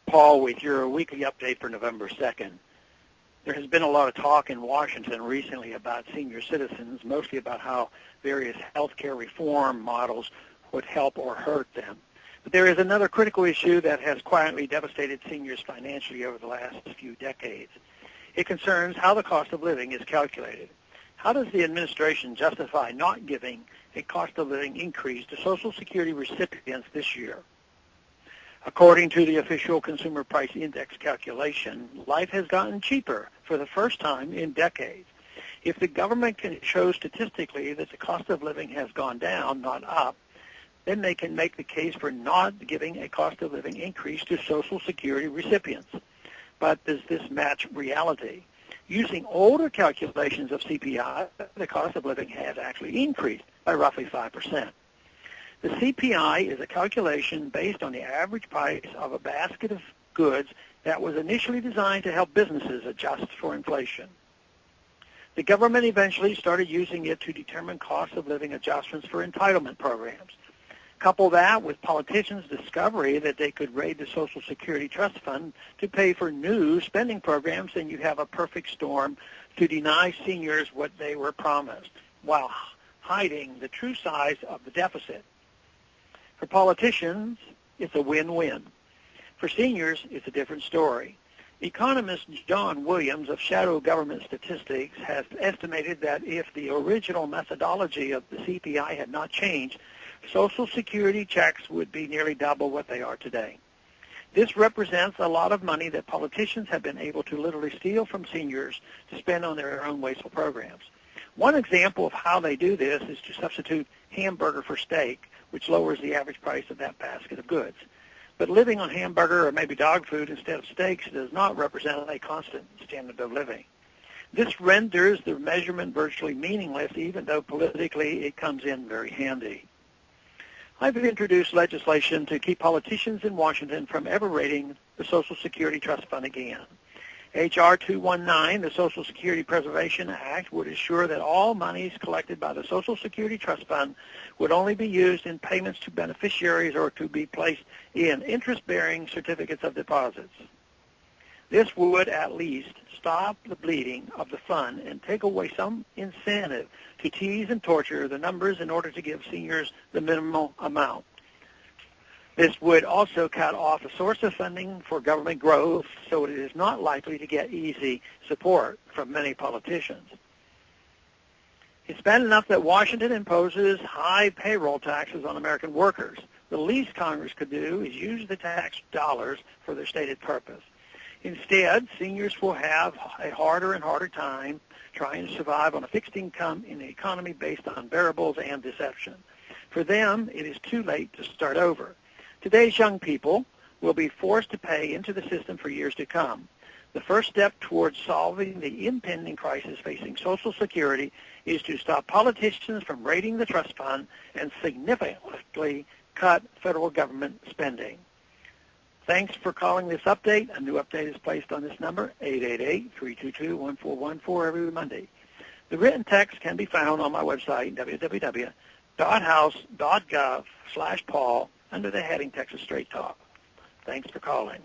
Paul with your weekly update for November 2nd. There has been a lot of talk in Washington recently about senior citizens, mostly about how various healthcare reform models would help or hurt them. But there is another critical issue that has quietly devastated seniors financially over the last few decades. It concerns how the cost of living is calculated. How does the administration justify not giving a cost of living increase to Social Security recipients this year? According to the official Consumer Price Index calculation, life has gotten cheaper for the first time in decades. If the government can show statistically that the cost of living has gone down, not up, then they can make the case for not giving a cost of living increase to Social Security recipients. But does this match reality? Using older calculations of CPI, the cost of living has actually increased by roughly 5%. The CPI is a calculation based on the average price of a basket of goods that was initially designed to help businesses adjust for inflation. The government eventually started using it to determine cost of living adjustments for entitlement programs. Couple that with politicians' discovery that they could raid the Social Security Trust Fund to pay for new spending programs, and you have a perfect storm to deny seniors what they were promised while hiding the true size of the deficit. For politicians, it's a win-win. For seniors, it's a different story. Economist John Williams of Shadow Government Statistics has estimated that if the original methodology of the CPI had not changed, Social Security checks would be nearly double what they are today. This represents a lot of money that politicians have been able to literally steal from seniors to spend on their own wasteful programs. One example of how they do this is to substitute hamburger for steak, which lowers the average price of that basket of goods. But living on hamburger or maybe dog food instead of steaks does not represent a constant standard of living. This renders the measurement virtually meaningless, even though politically it comes in very handy. I've introduced legislation to keep politicians in Washington from ever raiding the Social Security Trust Fund again. H.R. 219, the Social Security Preservation Act, would ensure that all monies collected by the Social Security Trust Fund would only be used in payments to beneficiaries or to be placed in interest-bearing certificates of deposits. This would at least stop the bleeding of the fund and take away some incentive to tease and torture the numbers in order to give seniors the minimal amount. This would also cut off a source of funding for government growth, so it is not likely to get easy support from many politicians. It's bad enough that Washington imposes high payroll taxes on American workers. The least Congress could do is use the tax dollars for their stated purpose. Instead, seniors will have a harder and harder time trying to survive on a fixed income in an economy based on variables and deception. For them, it is too late to start over. Today's young people will be forced to pay into the system for years to come. The first step towards solving the impending crisis facing Social Security is to stop politicians from raiding the trust fund and significantly cut federal government spending. Thanks for calling this update. A new update is placed on this number, 888-322-1414, every Monday. The written text can be found on my website, www.house.gov/Paul, under the heading Texas Straight Talk. Thanks for calling.